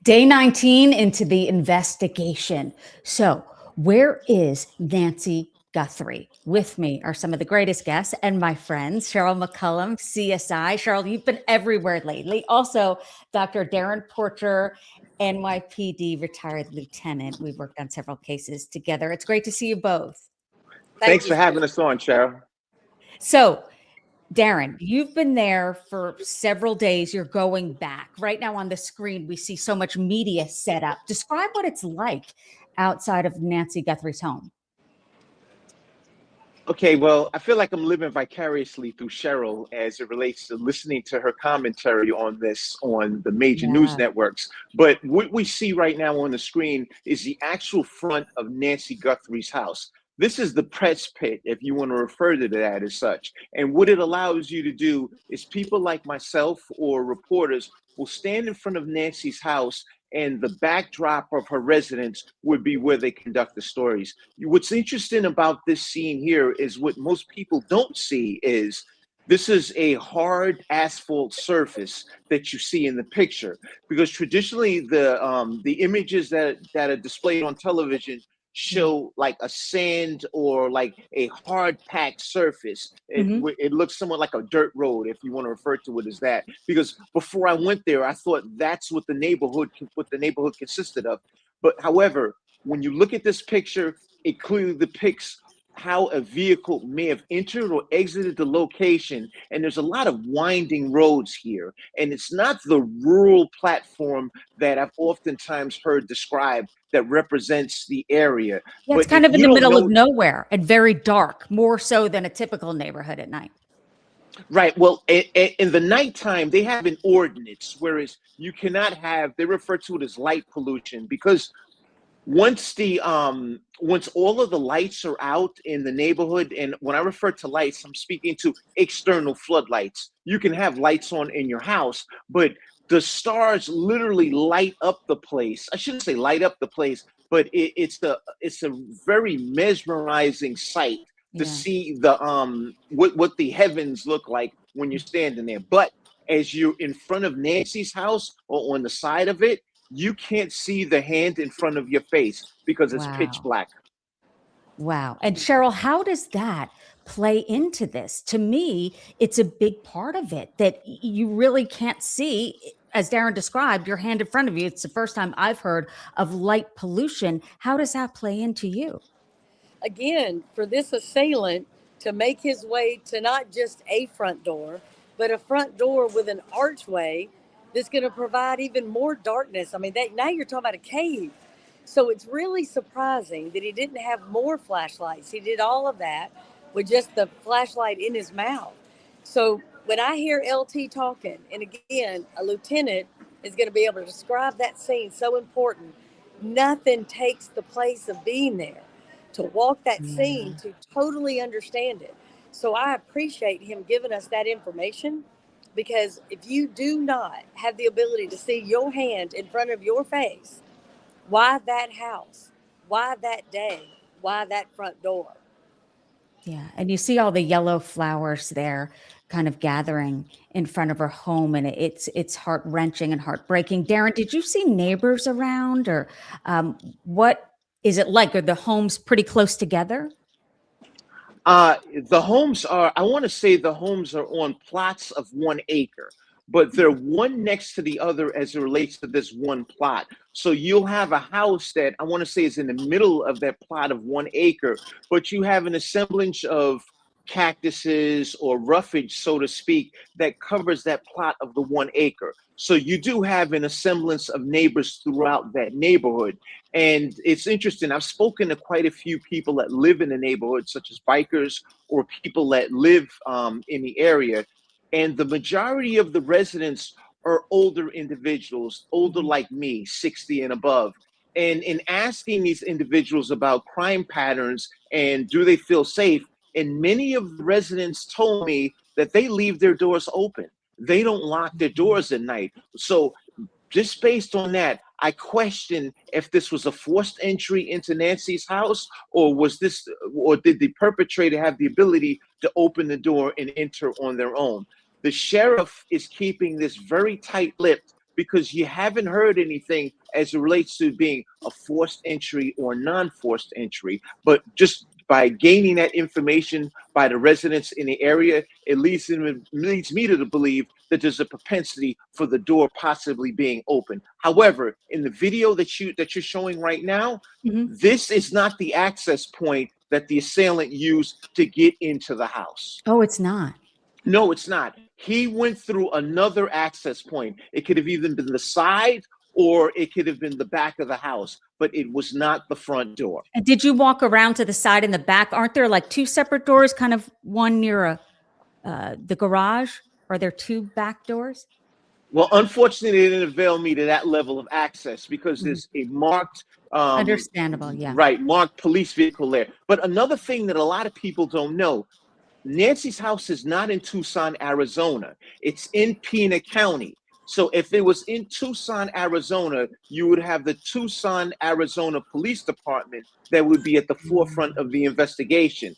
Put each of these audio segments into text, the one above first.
Day 19 into the investigation. So, where is Nancy Guthrie? With me are some of the greatest guests and my friends, Sheryl McCollum, CSI. Sheryl, you've been everywhere lately. Also, Dr. Darren Porcher, NYPD retired lieutenant. We've worked on several cases together. It's great to see you both. Thanks for having us on, Sheryl. So, Darren, you've been there for several days. You're going back. Right now on the screen, we see so much media set up. Describe what it's like outside of Nancy Guthrie's home. Okay, well, I feel like I'm living vicariously through Sheryl as it relates to listening to her commentary on this on the major news networks. But what we see right now on the screen is the actual front of Nancy Guthrie's house. This is the press pit, if you want to refer to that as such. And what it allows you to do is people like myself or reporters will stand in front of Nancy's house, and the backdrop of her residence would be where they conduct the stories. What's interesting about this scene here is what most people don't see is this is a hard asphalt surface that you see in the picture, because traditionally the images that are displayed on television show like a sand or like a hard packed surface. It looks somewhat like a dirt road, if you want to refer to it as that, because before I went there I thought that's what the neighborhood consisted of. But however, when you look at this picture, it clearly depicts how a vehicle may have entered or exited the location, and there's a lot of winding roads here, and it's not the rural platform that I've oftentimes heard described that represents the area. Yeah, it's kind of in the middle of nowhere and very dark, more so than a typical neighborhood at night. Right. Well, in the nighttime, they have an ordinance, whereas you cannot have, they refer to it as light pollution, because once all of the lights are out in the neighborhood, and when I refer to lights, I'm speaking to external floodlights. You can have lights on in your house, but the stars literally light up the place. I shouldn't say light up the place, but it's a very mesmerizing sight to see the what the heavens look like when you're standing there. But as you're in front of Nancy's house or on the side of it, you can't see the hand in front of your face because it's pitch black. Wow. And Sheryl, how does that play into this? To me, it's a big part of it that you really can't see. As Darren described, your hand in front of you. It's the first time I've heard of light pollution. How does that play into you? Again, for this assailant to make his way to not just a front door, but a front door with an archway that's going to provide even more darkness. I mean, now you're talking about a cave. So it's really surprising that he didn't have more flashlights. He did all of that with just the flashlight in his mouth. So when I hear LT talking, and again, a lieutenant is going to be able to describe that scene, so important, nothing takes the place of being there to walk that scene, to totally understand it. So I appreciate him giving us that information, because if you do not have the ability to see your hand in front of your face, why that house? Why that day? Why that front door? Yeah. And you see all the yellow flowers there kind of gathering in front of her home, and it's heart-wrenching and heartbreaking. Darren, did you see neighbors around, or what is it like? Are the homes pretty close together? The homes are, I want to say the homes are on plots of 1 acre, but they're one next to the other as it relates to this one plot. So you'll have a house that I want to say is in the middle of that plot of 1 acre, but you have an assemblage of cactuses or roughage, so to speak, that covers that plot of the 1 acre. So you do have an assemblance of neighbors throughout that neighborhood. And it's interesting. I've spoken to quite a few people that live in the neighborhood, such as bikers or people that live in the area. And the majority of the residents are older individuals, older like me, 60 and above. And in asking these individuals about crime patterns and do they feel safe, and many of the residents told me that they leave their doors open. They don't lock their doors at night. So just based on that, I question if this was a forced entry into Nancy's house, or did the perpetrator have the ability to open the door and enter on their own? The sheriff is keeping this very tight-lipped because you haven't heard anything as it relates to being a forced entry or non-forced entry. But just by gaining that information by the residents in the area, it leads me to believe that there's a propensity for the door possibly being open. However, in the video that you're showing right now, this is not the access point that the assailant used to get into the house. Oh, it's not. No, it's not. He went through another access point. It could have even been the side, or it could have been the back of the house, but it was not the front door. And did you walk around to the side and the back? Aren't there like two separate doors, kind of one near the garage? Are there two back doors? Well, unfortunately, it didn't avail me to that level of access because there's a marked understandable, yeah. Right, marked police vehicle there. But another thing that a lot of people don't know, Nancy's house is not in Tucson, Arizona. It's in Pima County. So if it was in Tucson, Arizona, you would have the Tucson, Arizona Police Department that would be at the forefront of the investigation.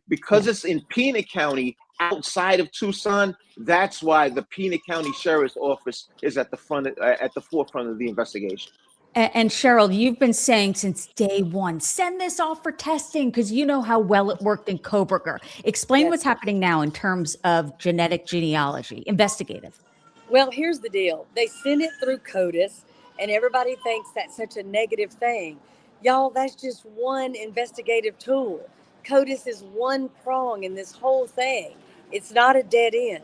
Because it's in Pima County, outside of Tucson, that's why the Pima County Sheriff's Office is at the forefront of the investigation. And Sheryl, you've been saying since day one, send this off for testing because you know how well it worked in Coburger. Explain what's happening now in terms of genetic genealogy, investigative. Well, here's the deal. They send it through CODIS, and everybody thinks that's such a negative thing. Y'all, that's just one investigative tool. CODIS is one prong in this whole thing. It's not a dead end.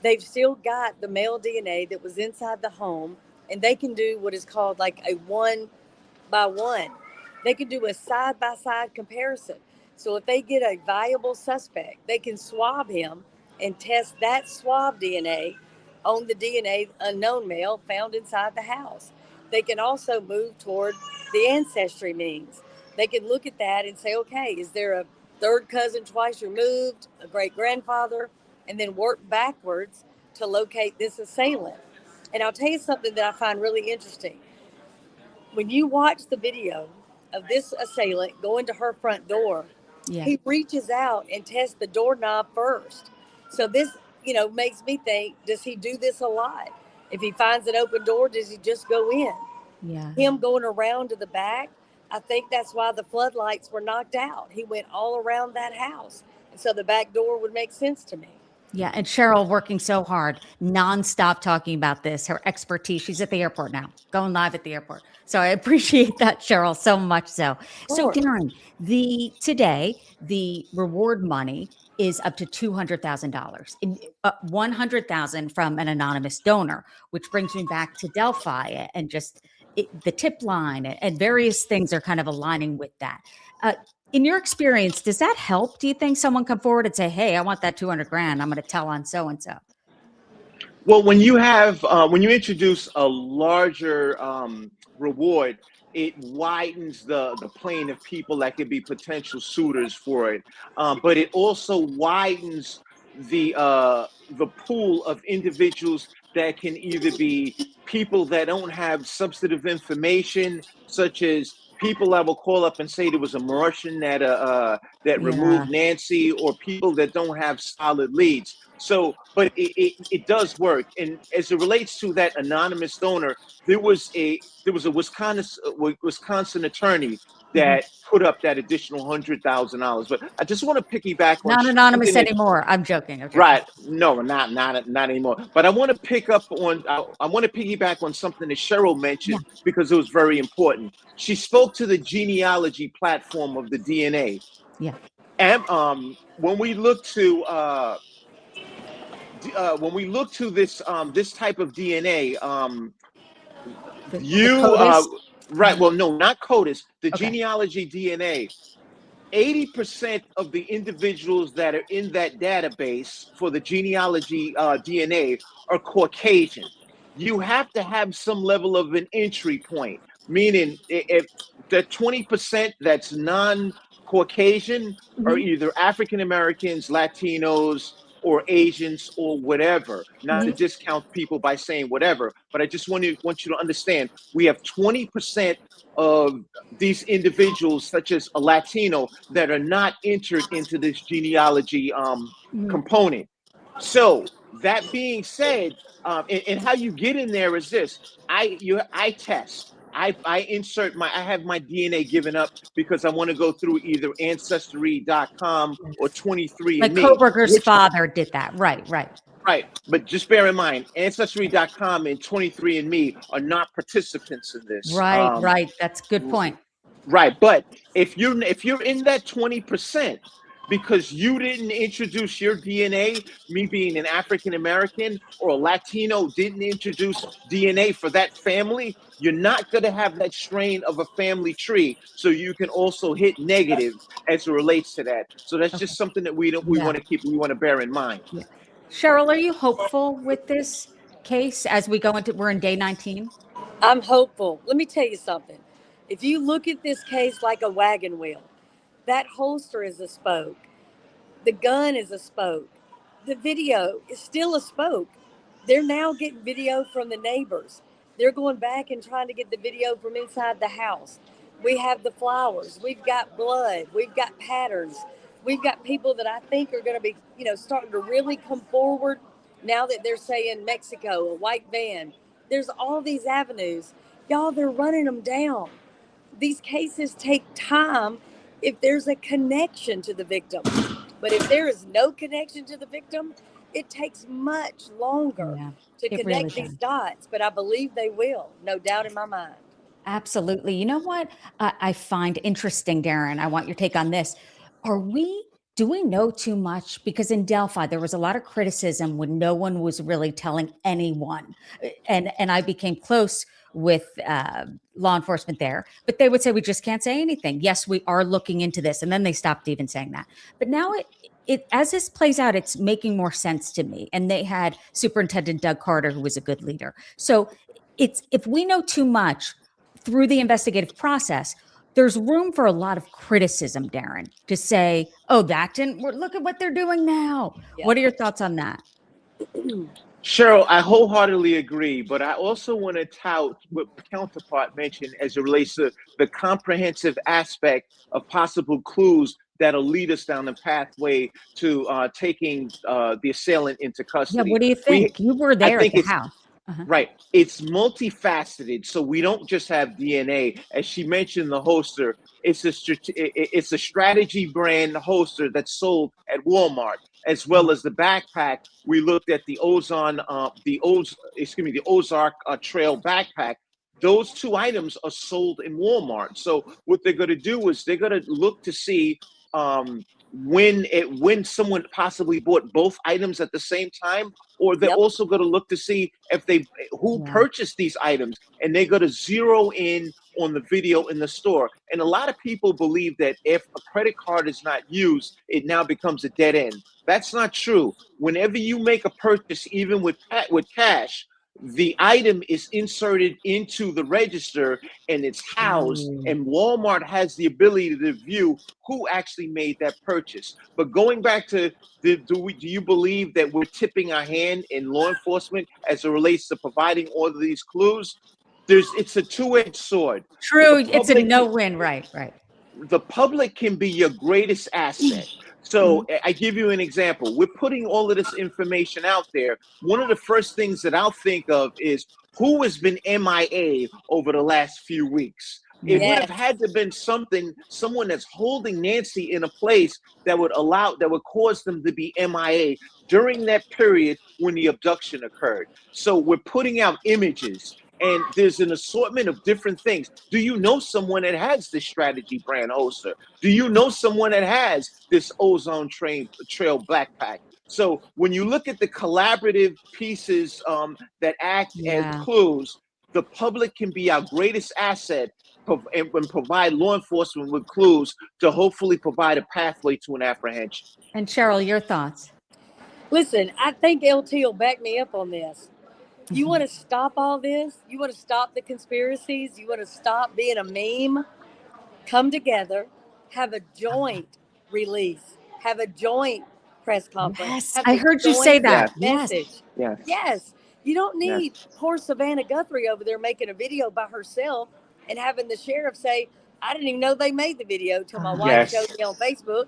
They've still got the male DNA that was inside the home, and they can do what is called like a 1-by-1. They can do a side-by-side comparison. So if they get a viable suspect, they can swab him and test that swab DNA on the DNA unknown male found inside the house. They can also move toward the ancestry means. They can look at that and say, okay, is there a third cousin twice removed, a great grandfather, and then work backwards to locate this assailant. And I'll tell you something that I find really interesting. When you watch the video of this assailant going to her front door, he reaches out and tests the doorknob first. So this, makes me think, does he do this a lot? If he finds an open door, does he just go in? Yeah. Him going around to the back, I think that's why the floodlights were knocked out. He went all around that house. And so the back door would make sense to me. Yeah. And Sheryl working so hard, nonstop talking about this, her expertise. She's at the airport now, going live at the airport. So I appreciate that, Sheryl, so much so. So Darren, today, the reward money is up to $200,000, $100,000 from an anonymous donor, which brings me back to Delphi and just the tip line and various things are kind of aligning with that. In your experience, does that help? Do you think someone come forward and say, hey, I want that 200 grand. I'm going to tell on so-and-so? Well, when you introduce a larger reward, it widens the plane of people that could be potential suitors for it. But it also widens the pool of individuals that can either be people that don't have substantive information, such as people that will call up and say there was a Martian that removed Nancy, or people that don't have solid leads. So, but it does work. And as it relates to that anonymous donor, there was a Wisconsin attorney that put up that additional $100,000. But I just want to piggyback on not anonymous anymore. I'm joking. Right? No, not anymore. But I want to piggyback on something that Sheryl mentioned because it was very important. She spoke to the genealogy platform of the DNA. Yeah. And when we look to this this type of DNA, right? Well, no, not CODIS. The genealogy DNA. 80% of the individuals that are in that database for the genealogy DNA are Caucasian. You have to have some level of an entry point, meaning if the 20% that's non-Caucasian are either African Americans, Latinos, or Asians, or whatever. Not to discount people by saying whatever, but I just want you to understand, we have 20% of these individuals, such as a Latino, that are not entered into this genealogy component. So That being said, and how you get in there is this: I test. I insert I have my DNA given up because I want to go through either ancestry.com or Yes. Like 23andMe, Koberger's which father did that. Right, right. right. But just bear in mind, ancestry.com and 23andMe are not participants in this. Right, right. That's a good point. Right, but if you're in that 20% because you didn't introduce your DNA, me being an African American or a Latino didn't introduce DNA for that family, you're not going to have that strain of a family tree. So you can also hit negative as it relates to that. So that's Okay. just something that we Yeah. want to bear in mind. Yeah. Cheryl, are you hopeful with this case as we go into, we're in day 19? I'm hopeful. Let me tell you something. If you look at this case like a wagon wheel, that holster is a spoke. The gun is a spoke. The video is still a spoke. They're now getting video from the neighbors. They're going back and trying to get the video from inside the house. We have the flowers. We've got blood. We've got patterns. We've got people that I think are going to be, starting to really come forward now that they're saying Mexico, a white van. There's all these avenues. Y'all, they're running them down. These cases take time if there's a connection to the victim. But if there is no connection to the victim, it takes much longer Yeah, to it connect really these does. dots. But I believe they will, no doubt in my mind. Absolutely. You know what I find interesting, Darren? I want your take on this. Do we know too much? Because in Delphi, there was a lot of criticism when no one was really telling anyone. And I became close with law enforcement there, but they would say, we just can't say anything. Yes, we are looking into this. And then they stopped even saying that. But now as this plays out, it's making more sense to me. And they had Superintendent Doug Carter, who was a good leader. So if we know too much through the investigative process, there's room for a lot of criticism, Darren, to say, oh, that didn't work. Look at what they're doing now. Yeah. What are your thoughts on that? Cheryl, I wholeheartedly agree, but I also want to tout what counterpart mentioned as it relates to the comprehensive aspect of possible clues that'll lead us down the pathway to taking the assailant into Yeah, custody. what do you think? You were I there at think the it's house. Uh-huh. right. It's multifaceted, so we don't just have DNA. As she mentioned, the holster. It's a strategy brand holster that's sold at Walmart, as well as the backpack. We looked at the the Ozark Trail backpack. Those two items are sold in Walmart. So what they're going to do is they're going to look to see when someone possibly bought both items at the same time, or they're Yep. also going to look to see if who purchased these items, and they're going to zero in on the video in the store. And a lot of people believe that if a credit card is not used, it now becomes a dead end. That's not true. Whenever you make a purchase, even with cash, the item is inserted into the register and it's housed, and Walmart has the ability to view who actually made that purchase. But going back to do you believe that we're tipping our hand in law enforcement as it relates to providing all of these clues? It's a two-edged sword. True. It's a no-win. Right, right. The public can be your greatest asset. So I give you an example. We're putting all of this information out there. One of the first things that I'll think of is who has been MIA over the last few weeks. It would have had to have been someone that's holding Nancy in a place that would cause them to be MIA during that period when the abduction occurred. So we're putting out images, and there's an assortment of different things. Do you know someone that has this strategy brand holster? Do you know someone that has this ozone trail backpack? So when you look at the collaborative pieces that act as clues, the public can be our greatest asset and provide law enforcement with clues to hopefully provide a pathway to an apprehension. And Cheryl, your thoughts? Listen, I think LT will back me up on this. You want to stop all this? You want to stop the conspiracies? You want to stop being a meme? Come together, have a joint release, have a joint press conference. Yes, I heard you say that. Message. Yes. You don't need poor Savannah Guthrie over there making a video by herself and having the sheriff say, I didn't even know they made the video till my wife showed me on Facebook.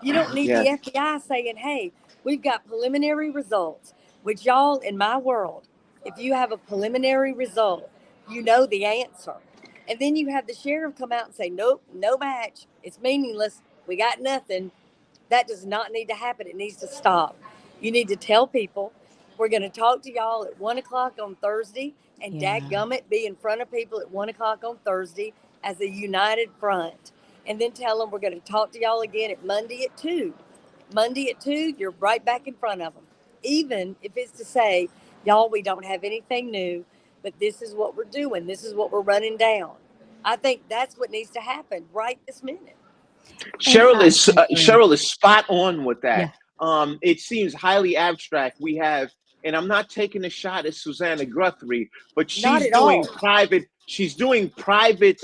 You don't need the FBI saying, hey, we've got preliminary results. which y'all, in my world, if you have a preliminary result, you know the answer. And then you have the sheriff come out and say, nope, no match. It's meaningless. We got nothing. That does not need to happen. It needs to stop. You need to tell people, we're going to talk to y'all at 1 o'clock on Thursday, and dadgummit, be in front of people at 1 o'clock on Thursday as a united front. And then tell them we're going to talk to y'all again at Monday at 2. Monday at 2, you're right back in front of them. Even if it's to say, y'all, we don't have anything new, but this is what we're doing. This is what we're running down. I think that's what needs to happen right this minute. Sheryl is spot on with that. Yeah. It seems highly abstract. We have, and I'm not taking a shot at Susan Guthrie, but she's doing private. She's doing private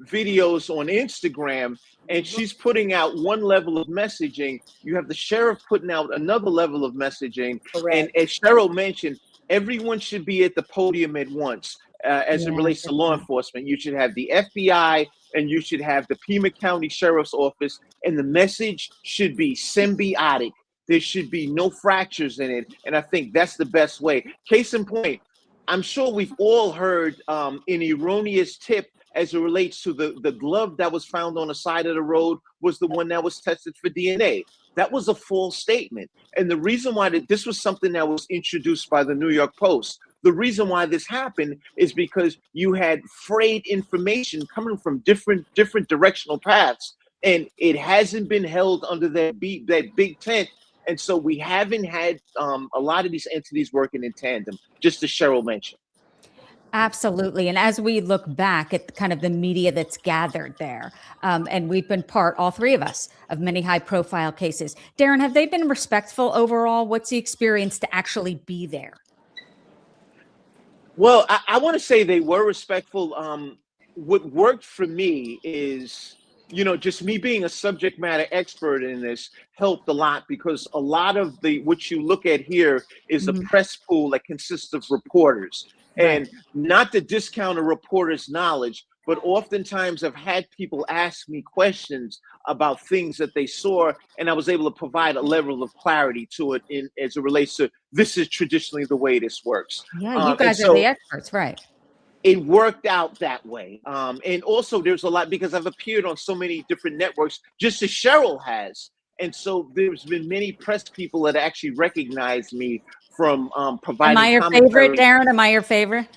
videos on Instagram, and she's putting out one level of messaging. You have the sheriff putting out another level of messaging. Correct. And as Sheryl mentioned, everyone should be at the podium at once. As it relates to law enforcement, you should have the FBI and you should have the Pima County Sheriff's Office, and the message should be symbiotic. There should be no fractures in it, and I think that's the best way. Case in point, I'm sure we've all heard an erroneous tip as it relates to the glove that was found on the side of the road was the one that was tested for DNA. That was a false statement. And the reason why this was something that was introduced by the New York Post. The reason why this happened is because you had frayed information coming from different directional paths, and it hasn't been held under that big tent. And so we haven't had a lot of these entities working in tandem, just as Sheryl mentioned. Absolutely. And as we look back at kind of the media that's gathered there, and we've been part, all three of us, of many high profile cases. Darren, have they been respectful overall? What's the experience to actually be there? Well, I want to say they were respectful. What worked for me is, just me being a subject matter expert in this helped a lot, because a lot of what you look at here is a press pool that consists of reporters. And not to discount a reporter's knowledge, but oftentimes I've had people ask me questions about things that they saw, and I was able to provide a level of clarity to it as it relates to, this is traditionally the way this works. Yeah, you guys are the experts, right? It worked out that way. And also there's a lot, because I've appeared on so many different networks, just as Sheryl has. And so there's been many press people that actually recognize me from providing commentary. Am I your favorite, Darren? Am I your favorite?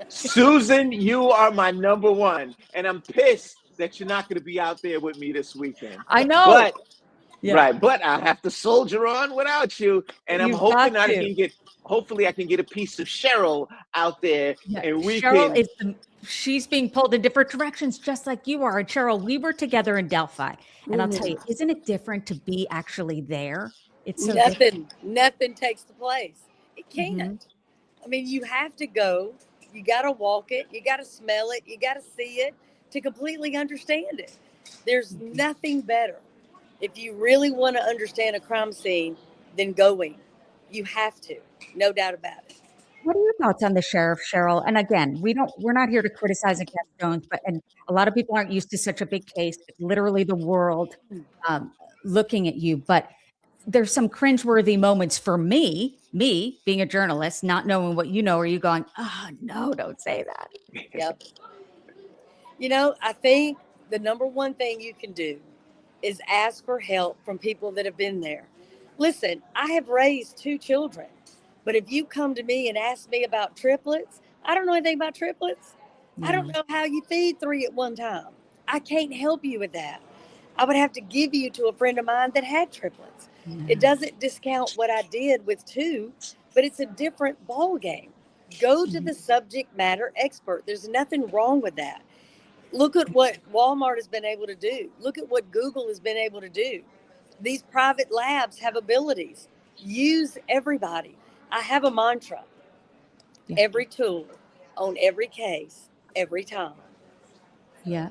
Susan, you are my number one. And I'm pissed that you're not going to be out there with me this weekend. I know. But, but I'll have to soldier on without you. And I'm hoping hopefully I can get a piece of Sheryl out there. Yeah. And Sheryl she's being pulled in different directions, just like you are. And Sheryl, we were together in Delphi. And I'll tell you, isn't it different to be actually there? It's so nothing takes the place. It can't. I mean, you have to go, you got to walk it, you got to smell it, you got to see it to completely understand it. There's nothing better. If you really want to understand a crime scene than going, you have to, no doubt about it. What are your thoughts on the sheriff, Sheryl? And again, we're not here to criticize and cast stones, and a lot of people aren't used to such a big case, literally the world looking at you. But there's some cringeworthy moments for me being a journalist, not knowing what you know, or you going, oh no, don't say that. Yep. I think the number one thing you can do is ask for help from people that have been there. Listen, I have raised 2 children, but if you come to me and ask me about triplets, I don't know anything about triplets. I don't know how you feed 3 at one time. I can't help you with that. I would have to give you to a friend of mine that had triplets. It doesn't discount what I did with 2, but it's a different ball game. Go to the subject matter expert. There's nothing wrong with that. Look at what Walmart has been able to do. Look at what Google has been able to do. These private labs have abilities. Use everybody. I have a mantra. Every tool on every case, every time. Yeah.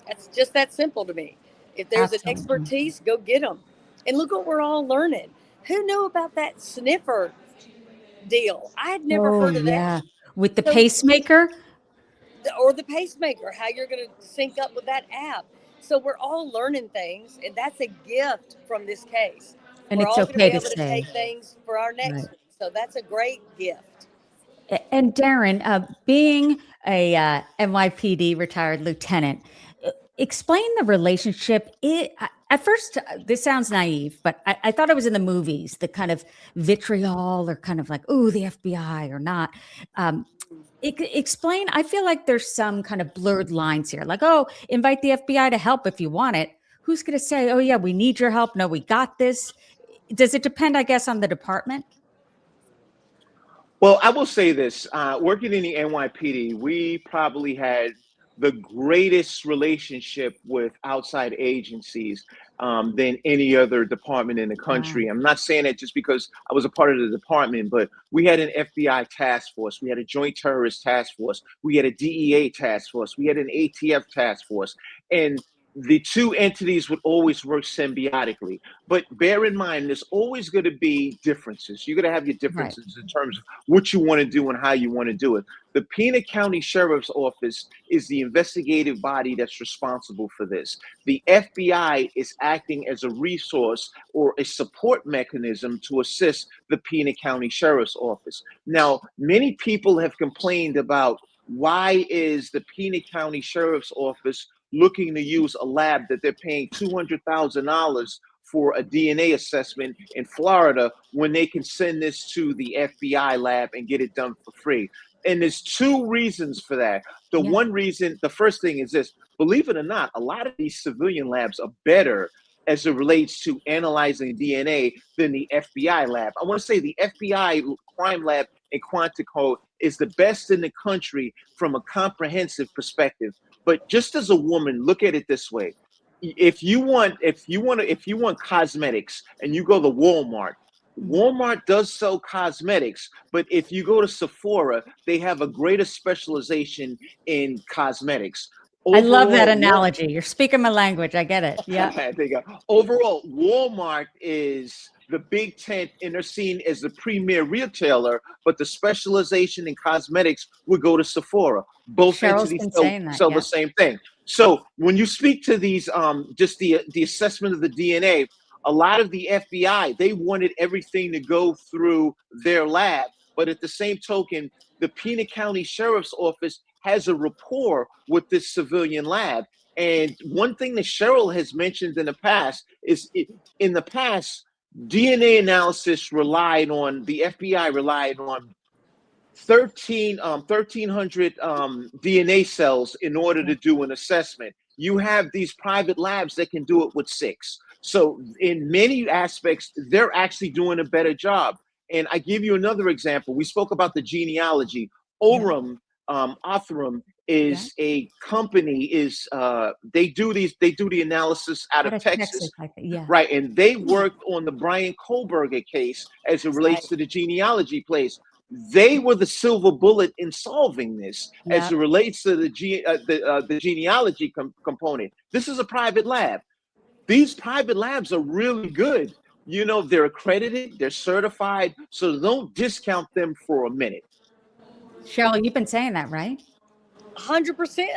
That's just that simple to me. If there's an expertise, go get them. And look what we're all learning. Who knew about that sniffer deal? I had never heard of that. With the pacemaker? Or the pacemaker, how you're going to sync up with that app. So we're all learning things, and that's a gift from this case. And we're it's all okay going to be able to to take things for our next ones. So that's a great gift. And Darren, being a NYPD retired lieutenant, explain the relationship. At first, this sounds naive, but I thought it was in the movies, the kind of vitriol or kind of like, oh, the FBI or not. Explain. I feel like there's some kind of blurred lines here, like, oh, invite the FBI to help if you want it. Who's going to say, oh, yeah, we need your help? No, we got this. Does it depend, I guess, on the department? Well, I will say this, working in the NYPD, we probably had the greatest relationship with outside agencies than any other department in the Wow. country. I'm not saying that just because I was a part of the department, but we had an FBI task force, we had a joint terrorist task force, we had a DEA task force, we had an ATF task force, and the two entities would always work symbiotically. But bear in mind, there's always going to be differences. You're going to have your Right. differences in terms of what you want to do and how you want to do it. The Pima County Sheriff's Office is the investigative body that's responsible for this. The FBI is acting as a resource or a support mechanism to assist the Pima County Sheriff's Office. Now, many people have complained about why is the Pima County Sheriff's Office looking to use a lab that they're paying $200,000 for a DNA assessment in Florida when they can send this to the FBI lab and get it done for free. And there's two reasons for that. The Yeah. one reason, the first thing is this, believe it or not, a lot of these civilian labs are better as it relates to analyzing DNA than the FBI lab. I want to say the FBI crime lab in Quantico is the best in the country from a comprehensive perspective. But just as a woman, look at it this way. If you want cosmetics and you go to Walmart does sell cosmetics, but if you go to Sephora, they have a greater specialization in cosmetics. I love that Overall, analogy. You're speaking my language. I get it. Yeah. there you go. Overall, Walmart is the big tent and they're seen as the premier retailer, but the specialization in cosmetics would go to Sephora. Both Cheryl's entities been saying that. sell Yeah. the same thing. So when you speak to these, just the assessment of the DNA, a lot of the FBI, they wanted everything to go through their lab. But at the same token, the Pima County Sheriff's Office has a rapport with this civilian lab. And one thing that Sheryl has mentioned in the past is in the past, DNA analysis relied on, the FBI relied on 1,300 DNA cells in order to do an assessment. You have these private labs that can do it with 6. So in many aspects, they're actually doing a better job. And I give you another example. We spoke about the genealogy. Oram, Othram is a company, they do the analysis out of Texas. I think. Yeah. Right. And they worked on the Brian Kohlberger case as it relates to the genealogy place. They were the silver bullet in solving this as it relates to the genealogy component. This is a private lab. These private labs are really good. You know, they're accredited, they're certified, so don't discount them for a minute. Sheryl, you've been saying that, right? 100%.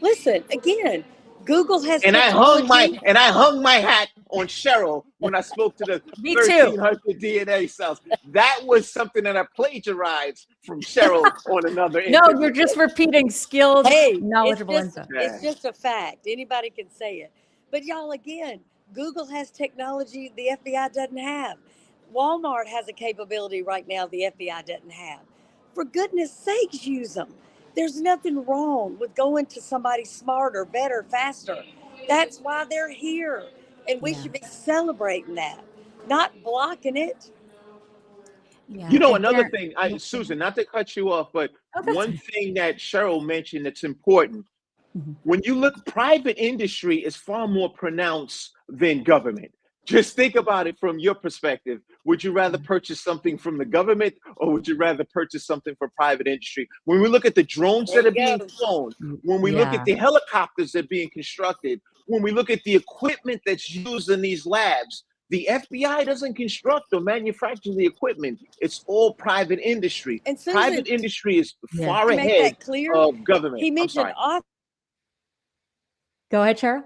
Listen, again, Google has And I technology. hung my hat on Sheryl when I spoke to the Me too. 1,300 DNA cells. That was something that I plagiarized from Sheryl on another No, interview. you're just repeating skilled, Hey, knowledgeable insight. it's just a fact. Anybody can say it. But y'all, again, Google has technology the FBI doesn't have. Walmart has a capability right now the FBI doesn't have. For goodness sakes, use them. There's nothing wrong with going to somebody smarter, better, faster. That's why they're here. And we should be celebrating that, not blocking it. Yeah. You know, And another Darren, thing, Susan, not to cut you off, but that's one fine. thing that Sheryl mentioned that's important. When you look, private industry is far more pronounced than government. Just think about it from your perspective. Would you rather purchase something from the government or would you rather purchase something from private industry? When we look at the drones that are being flown, when we look at the helicopters that are being constructed, when we look at the equipment that's used in these labs, the FBI doesn't construct or manufacture the equipment. It's all private industry. And Susan, private industry is far to make ahead that clear, of government. he mentioned Go ahead, Sheryl.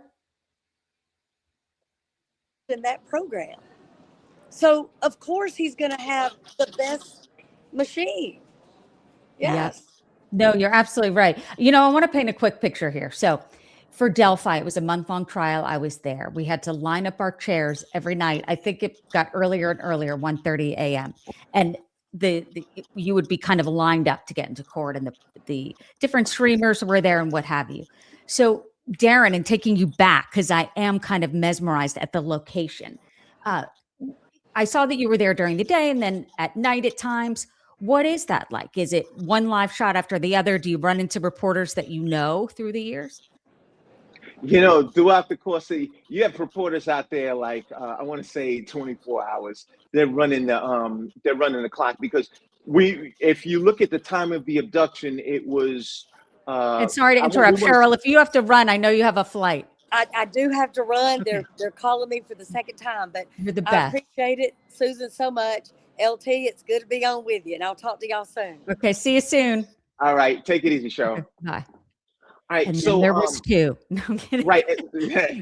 in that program. So of course he's going to have the best machine. Yes. Yep. No, you're absolutely right. You know, I want to paint a quick picture here. So for Delphi, it was a month-long trial. I was there. We had to line up our chairs every night. I think it got earlier and earlier, 1:30 a.m. And you would be kind of lined up to get into court, and the different streamers were there and what have you. So Darren, and taking you back, because I am kind of mesmerized at the location. I saw that you were there during the day and then at night at times. What is that like? Is it one live shot after the other? Do you run into reporters that you know through the years? You know, throughout the course of, you have reporters out there like I want to say 24 hours. They're running the clock because if you look at the time of the abduction, it was. And sorry to interrupt, Sheryl. If you have to run, I know you have a flight. I do have to run. Okay. They're calling me for the second time, but you're the best. I appreciate it, Susan, so much. LT, it's good to be on with you, and I'll talk to y'all soon. Okay, see you soon. All right, take it easy, Sheryl. Okay, bye. All right, and so there was two. No, I'm kidding. Right,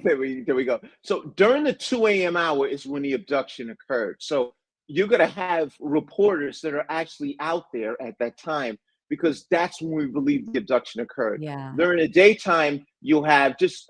there we go. So during the 2 a.m. hour is when the abduction occurred. So you're gonna have reporters that are actually out there at that time because that's when we believe the abduction occurred. Yeah. During the daytime, you'll have just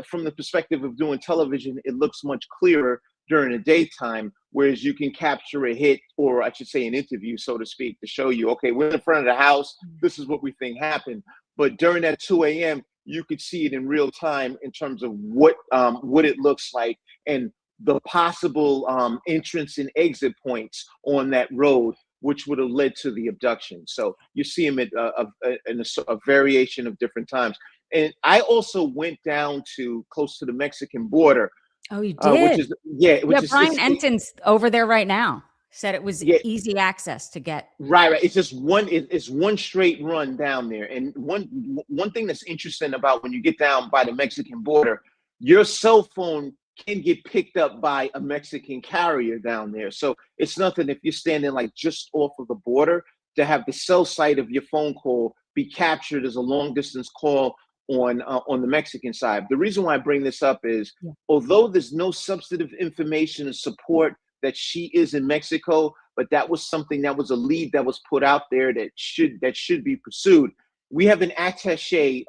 from the perspective of doing television, it looks much clearer during the daytime, whereas you can capture a hit, or I should say an interview, so to speak, to show you, okay, we're in front of the house, this is what we think happened. But during that 2 a.m., you could see it in real time in terms of what it looks like and the possible entrance and exit points on that road, which would have led to the abduction. So you see them at a variation of different times. And I also went down to close to the Mexican border. Oh, you did? Which is Brian Enton's over there right now. Said it was easy access to get. Right. It's just it's one straight run down there. And one thing that's interesting about when you get down by the Mexican border, your cell phone can get picked up by a Mexican carrier down there. So it's nothing if you're standing like just off of the border to have the cell site of your phone call be captured as a long distance call on the Mexican side. The reason why I bring this up is although there's no substantive information and support that she is in Mexico, but that was something that was a lead that was put out there that should be pursued. We have an attaché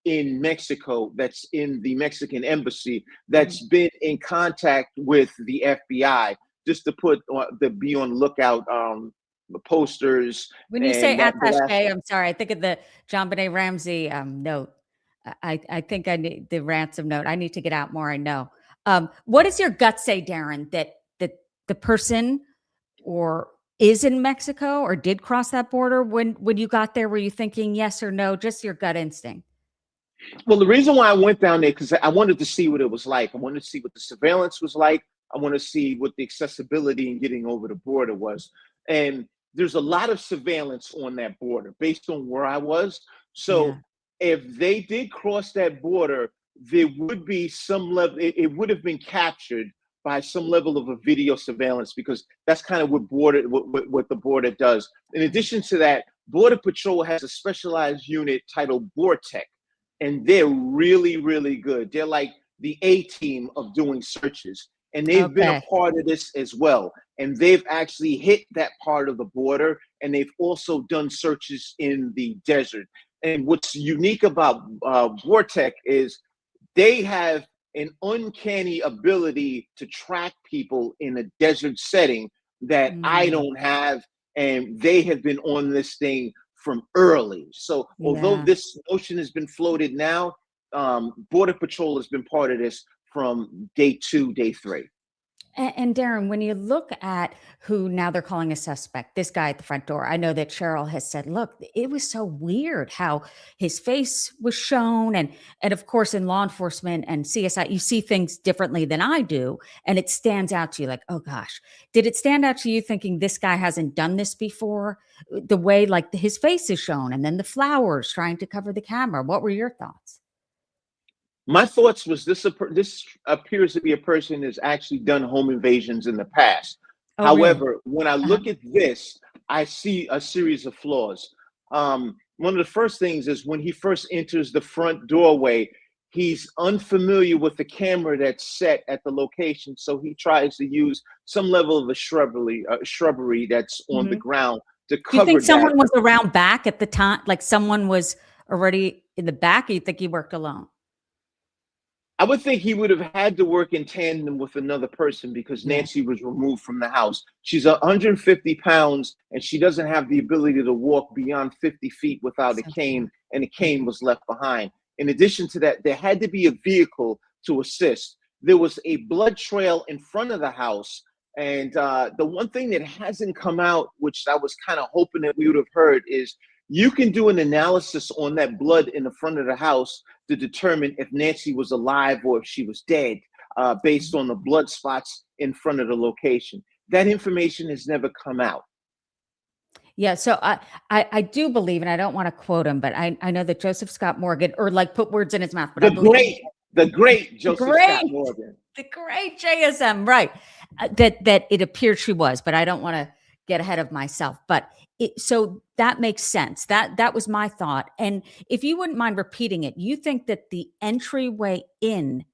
in Mexico that's in the Mexican embassy that's been in contact with the FBI just to be on the lookout. The posters. When you say attaché, I'm sorry, I think of the John Benet Ramsey note. I think I need the ransom note. I need to get out more. I know. What does your gut say, Darren, that the person or is in Mexico or did cross that border? When you got there, were you thinking yes or no? Just your gut instinct. Well, the reason why I went down there, because I wanted to see what it was like. I wanted to see what the surveillance was like. I want to see what the accessibility in getting over the border was. And there's a lot of surveillance on that border based on where I was. So if they did cross that border, there would be some level, it would have been captured by some level of a video surveillance, because that's kind of what the border does. In addition to that, Border Patrol has a specialized unit titled Vortec, and they're really, really good. They're like the A team of doing searches, and they've been a part of this as well. And they've actually hit that part of the border, and they've also done searches in the desert. And what's unique about Vortec is they have an uncanny ability to track people in a desert setting that I don't have, and they have been on this thing from early. So although this notion has been floated now, Border Patrol has been part of this from day 2, day 3. And Darren, when you look at who now they're calling a suspect, this guy at the front door, I know that Sheryl has said, look, it was so weird how his face was shown. And of course, in law enforcement and CSI, you see things differently than I do. And it stands out to you like, oh gosh, did it stand out to you thinking this guy hasn't done this before? The way like his face is shown and then the flowers trying to cover the camera. What were your thoughts? My thoughts was this appears to be a person who's actually done home invasions in the past. Oh, However, really? When I look at this, I see a series of flaws. One of the first things is when he first enters the front doorway, he's unfamiliar with the camera that's set at the location, so he tries to use some level of a shrubbery that's on the ground to Do you cover think that. someone was around back at the time? Like someone was already in the back, or you think he worked alone? I would think he would have had to work in tandem with another person because Nancy was removed from the house. She's 150 pounds and she doesn't have the ability to walk beyond 50 feet without a cane, and the cane was left behind. In addition to that, there had to be a vehicle to assist. There was a blood trail in front of the house. And the one thing that hasn't come out, which I was kind of hoping that we would have heard, is you can do an analysis on that blood in the front of the house to determine if Nancy was alive or if she was dead, based on the blood spots in front of the location. That information has never come out. Yeah, so I do believe, and I don't want to quote him, but I know that Joseph Scott Morgan, or like put words in his mouth, but the great Joseph Scott Morgan, the great JSM, right? That it appeared she was, but I don't want to get ahead of myself. But so that makes sense. That was my thought. And if you wouldn't mind repeating it, you think that the entryway in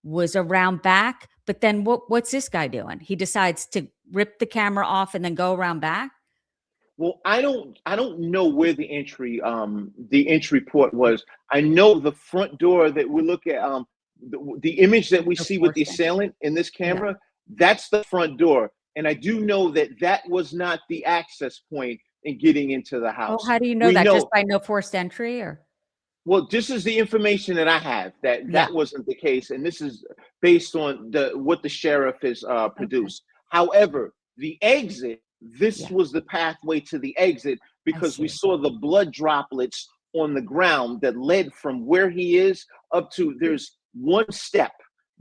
was around back, but then what's this guy doing? He decides to rip the camera off and then go around back. Well, I don't know where the entry port was. I know the front door that we look at, the image that we see with the assailant in this camera, that's the front door. And I do know that that was not the access point in getting into the house. Oh, how do you know that? Just by no forced entry, or? Well, this is the information that I have, that wasn't the case. And this is based on what the sheriff has produced. However, the exit, this was the pathway to the exit, because we saw the blood droplets on the ground that led from where he is up to, there's one step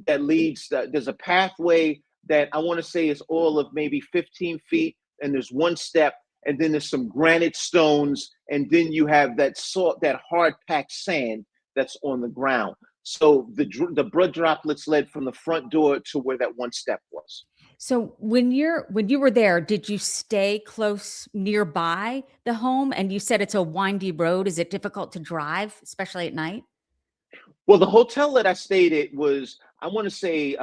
that leads, there's a pathway that I want to say is all of maybe 15 feet, and there's one step, and then there's some granite stones, and then you have that hard packed sand that's on the ground. So the blood droplets led from the front door to where that one step was. So when you were there, did you stay close nearby the home? And you said it's a windy road. Is it difficult to drive, especially at night? Well, the hotel that I stayed at was, I want to say,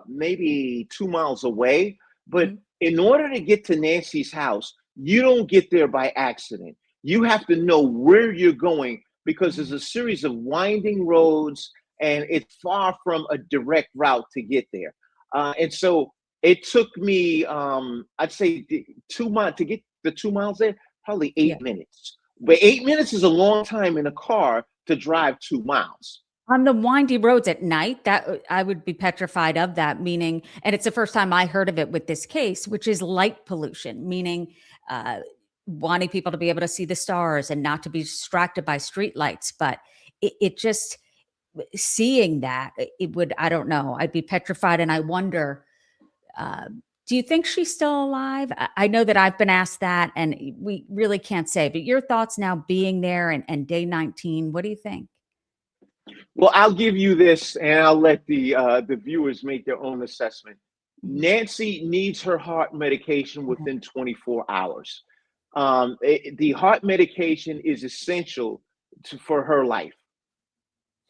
maybe 2 miles away. But in order to get to Nancy's house, you don't get there by accident. You have to know where you're going, because there's a series of winding roads, and it's far from a direct route to get there. And so it took me, I'd say 2 miles to get the 2 miles there, probably 8 minutes. But 8 minutes is a long time in a car to drive 2 miles. On the windy roads at night, that I would be petrified of that, meaning, and it's the first time I heard of it with this case, which is light pollution, meaning wanting people to be able to see the stars and not to be distracted by street lights. But it just, seeing that, it would, I don't know, I'd be petrified. And I wonder, do you think she's still alive? I know that I've been asked that, and we really can't say, but your thoughts now being there and day 19, what do you think? Well, I'll give you this, and I'll let the viewers make their own assessment. Nancy needs her heart medication within 24 hours. The heart medication is essential for her life.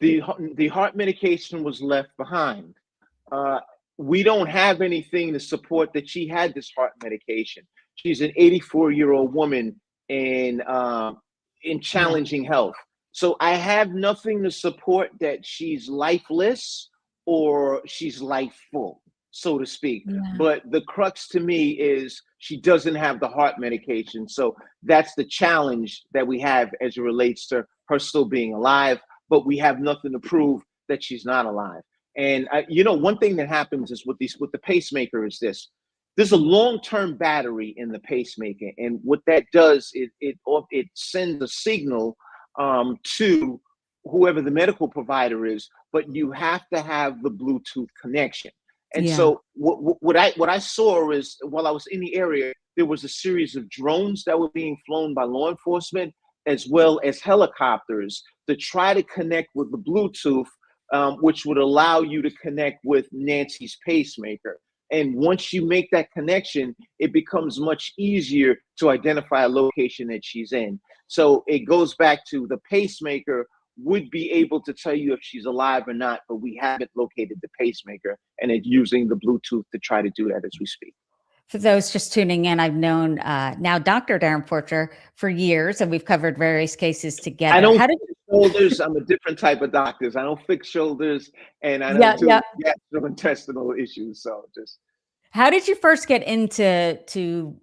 The heart medication was left behind. We don't have anything to support that she had this heart medication. She's an 84-year-old woman in challenging health. So I have nothing to support that she's lifeless or she's lifeful, so to speak. But the crux to me is she doesn't have the heart medication. So that's the challenge that we have as it relates to her still being alive, but we have nothing to prove that she's not alive. And one thing that happens is with the pacemaker is this. There's a long-term battery in the pacemaker, and what that does is it sends a signal to whoever the medical provider is, but you have to have the Bluetooth connection. And so what I saw is, while I was in the area, there was a series of drones that were being flown by law enforcement, as well as helicopters, to try to connect with the Bluetooth, which would allow you to connect with Nancy's pacemaker. And once you make that connection, it becomes much easier to identify a location that she's in. So it goes back to the pacemaker would be able to tell you if she's alive or not, but we haven't located the pacemaker, and it's using the Bluetooth to try to do that as we speak. For those just tuning in, I've known now Dr. Darren Porcher for years, and we've covered various cases together. I don't How did fix shoulders. I'm a different type of doctor. I don't fix shoulders, and I don't do gastrointestinal issues. So just. How did you first get into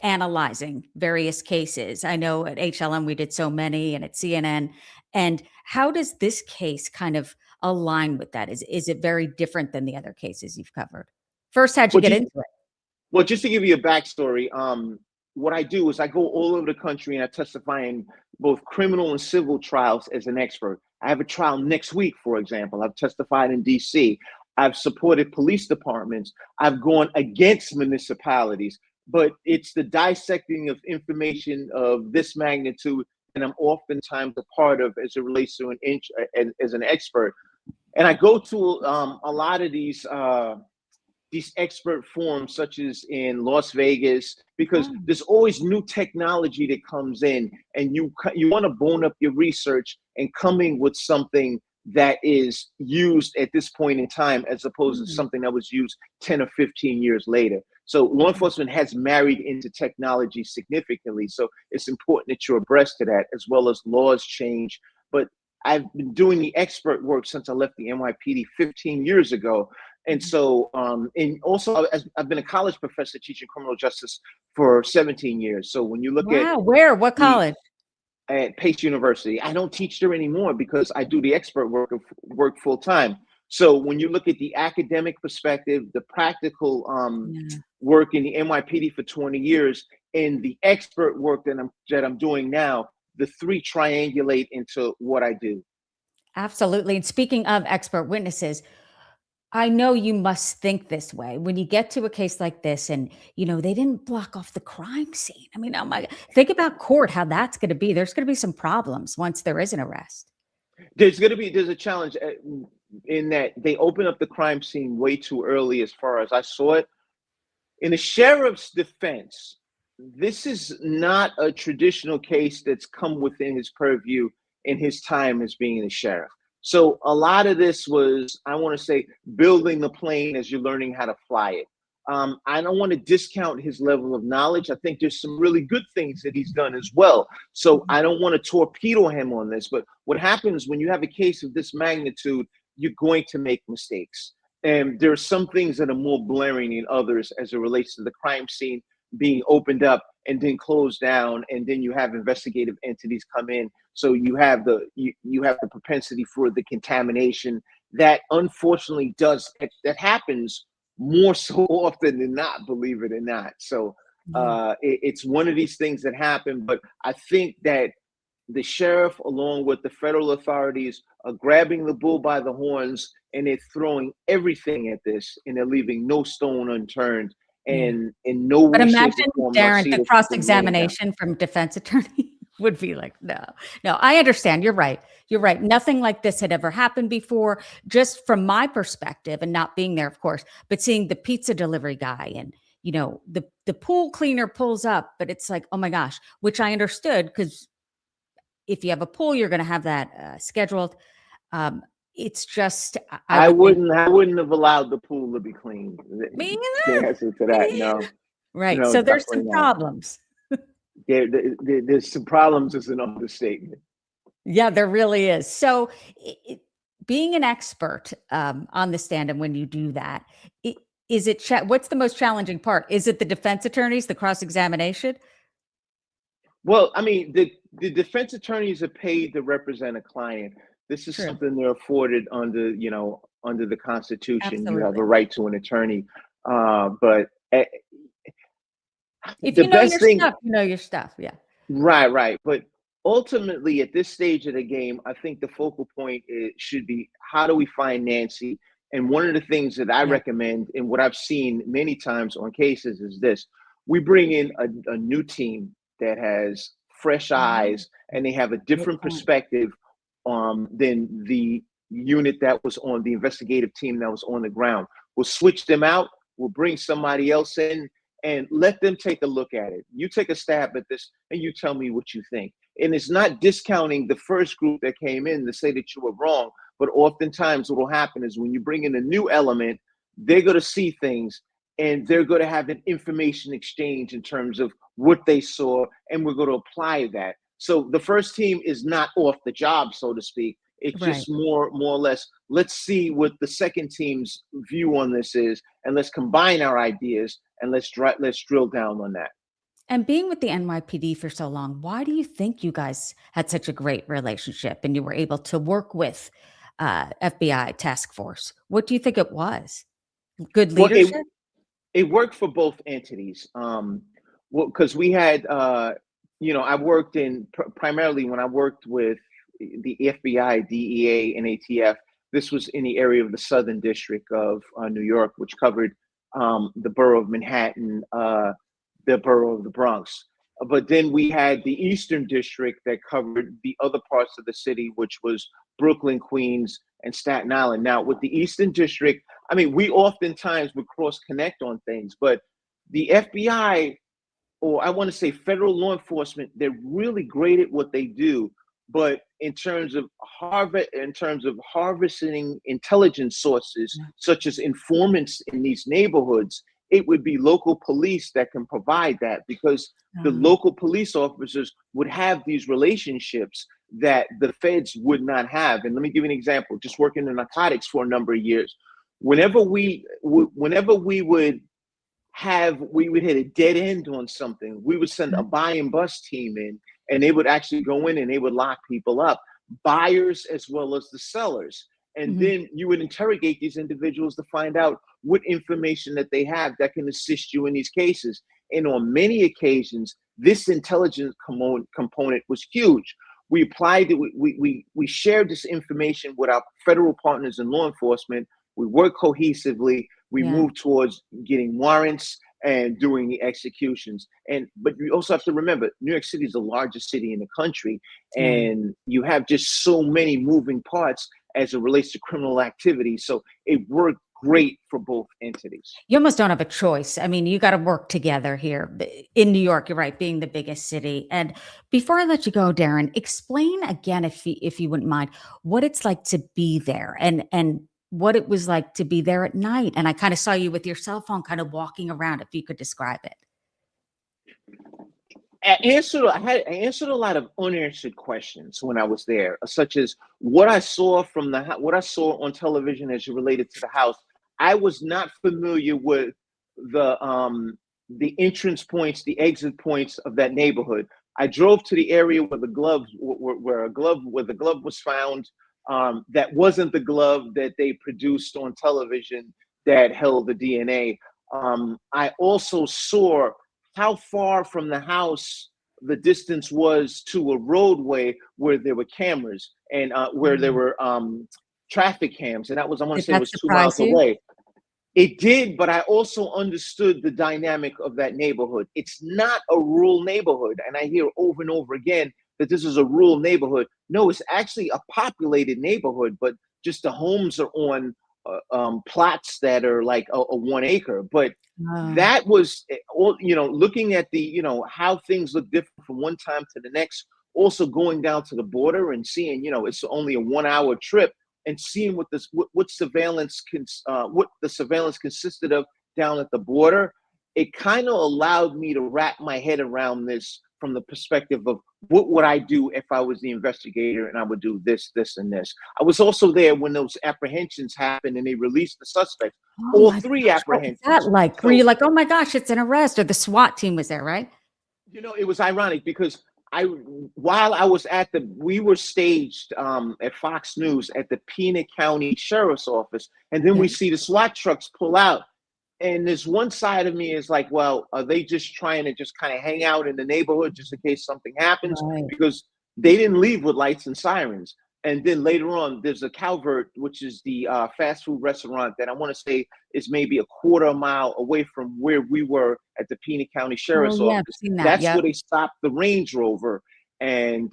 analyzing various cases? I know at HLM we did so many, and at CNN. And how does this case kind of align with that? Is it very different than the other cases you've covered? First, how'd you get into it? Well, just to give you a backstory, what I do is I go all over the country and I testify in both criminal and civil trials as an expert. I have a trial next week, for example. I've testified in DC. I've supported police departments. I've gone against municipalities, but it's the dissecting of information of this magnitude, and I'm oftentimes a part of as it relates to as an expert. And I go to a lot of these expert forums, such as in Las Vegas, because there's always new technology that comes in, and you want to bone up your research and coming with something that is used at this point in time, as opposed to something that was used 10 or 15 years later. So law enforcement has married into technology significantly. So it's important that you're abreast of that, as well as laws change. But I've been doing the expert work since I left the NYPD 15 years ago. And so, and also I've been a college professor teaching criminal justice for 17 years. So when you look at what college? At Pace University. I don't teach there anymore because I do the expert work full time. So when you look at the academic perspective, the practical work in the NYPD for 20 years, and the expert work that I'm doing now, the three triangulate into what I do. Absolutely. And speaking of expert witnesses, I know you must think this way when you get to a case like this and, they didn't block off the crime scene. I mean, oh my God, think about court, how that's going to be. There's going to be some problems once there is an arrest. There's a challenge in that they open up the crime scene way too early, as far as I saw it. In the sheriff's defense, this is not a traditional case that's come within his purview in his time as being a sheriff. So a lot of this was, I want to say, building the plane as you're learning how to fly it. I don't want to discount his level of knowledge. I think there's some really good things that he's done as well. So I don't want to torpedo him on this. But what happens when you have a case of this magnitude, you're going to make mistakes. And there are some things that are more blaring than others as it relates to the crime scene being opened up and then closed down, and then you have investigative entities come in. So you have the propensity for the contamination that unfortunately that happens more so often than not, believe it or not. So it's one of these things that happen, but I think that the sheriff, along with the federal authorities, are grabbing the bull by the horns, and they're throwing everything at this, and they're leaving no stone unturned. And in no way, but imagine, Darren, the cross-examination from defense attorney would be like, no. I understand. You're right. Nothing like this had ever happened before, just from my perspective, and not being there, of course, but seeing the pizza delivery guy and, the pool cleaner pulls up, but it's like, oh my gosh, which I understood, because if you have a pool, you're going to have that scheduled. It's just I wouldn't have allowed the pool to be cleaned. Me The either. answer to that, no. Right. No, so there's some definitely not. problems. There's some problems is an understatement. Yeah, there really is. So being an expert on the stand, and when you do that, what's the most challenging part? Is it the defense attorneys, the cross-examination? Well, I mean, the defense attorneys are paid to represent a client. This is something they're afforded under the Constitution. Absolutely. You have a right to an attorney. But if you know your stuff, you know your stuff. Yeah. Right. But ultimately, at this stage of the game, I think the focal point should be, how do we find Nancy? And one of the things that I recommend, and what I've seen many times on cases, is this: we bring in a new team that has fresh eyes, and they have a different perspective than the unit that was on the investigative team that was on the ground. We'll switch them out. We'll bring somebody else in and let them take a look at it. You take a stab at this and you tell me what you think. And it's not discounting the first group that came in to say that you were wrong, but oftentimes what will happen is when you bring in a new element, they're going to see things and they're going to have an information exchange in terms of what they saw, and we're going to apply that. So the first team is not off the job, so to speak. It's Right. just more or less, let's see what the second team's view on this is, and let's combine our ideas and let's drill down on that. And being with the NYPD for so long, why do you think you guys had such a great relationship and you were able to work with FBI task force? What do you think it was? Good Well, leadership? it worked for both entities. Well, because we had, I worked in primarily when I worked with the FBI, DEA, and ATF. This was in the area of the Southern District of New York, which covered the borough of Manhattan, the borough of the Bronx. But then we had the Eastern District that covered the other parts of the city, which was Brooklyn, Queens, and Staten Island. Now, with the Eastern District, I mean, we oftentimes would cross connect on things, but the FBI, or I want to say federal law enforcement, they're really great at what they do. But in terms of harvesting intelligence sources, such as informants in these neighborhoods, it would be local police that can provide that, because the local police officers would have these relationships that the feds would not have. And let me give you an example. Just working in narcotics for a number of years, whenever we would hit a dead end on something, we would send a buy and bust team in, and they would actually go in and they would lock people up, buyers as well as the sellers. And then you would interrogate these individuals to find out what information that they have that can assist you in these cases. And on many occasions, this intelligence component was huge. We applied it, we shared this information with our federal partners in law enforcement. We worked cohesively. We moved towards getting warrants and doing the executions. But you also have to remember, New York City is the largest city in the country, and you have just so many moving parts as it relates to criminal activity. So it worked great for both entities. You almost don't have a choice. I mean, you got to work together here in New York. You're right, being the biggest city. And before I let you go, Darren, explain again, if you wouldn't mind, what it's like to be there and what it was like to be there at night. And I kind of saw you with your cell phone kind of walking around, if you could describe it. I answered a lot of unanswered questions when I was there, such as what I saw what I saw on television as it related to the house. I was not familiar with the entrance points, the exit points of that neighborhood. I drove to the area where the glove was found. That wasn't the glove that they produced on television that held the DNA. I also saw how far from the house the distance was to a roadway where there were cameras and where there were traffic cams. And that was, I want to say it was 2 miles away. It did, but I also understood the dynamic of that neighborhood. It's not a rural neighborhood. And I hear over and over again that this is a rural neighborhood. No, it's actually a populated neighborhood, but just the homes are on plots that are like a 1 acre. But that was all, looking at the, how things look different from one time to the next, also going down to the border and seeing, it's only a 1 hour trip, and seeing what the surveillance consisted of down at the border. It kind of allowed me to wrap my head around this from the perspective of what would I do if I was the investigator and I would do this, this, and this. I was also there when those apprehensions happened and they released the suspects. All three apprehensions. What was that like? Were you like, oh my gosh, it's an arrest? Or the SWAT team was there, right? It was ironic because we were staged at Fox News at the Pima County Sheriff's Office, and then we see the SWAT trucks pull out. And this one side of me is like, well, are they just trying to just kind of hang out in the neighborhood just in case something happens? Right. Because they didn't leave with lights and sirens. And then later on, there's a Calvert, which is the fast food restaurant that I want to say is maybe a quarter mile away from where we were at the Pima County Sheriff's Office. That's where they stopped the Range Rover, and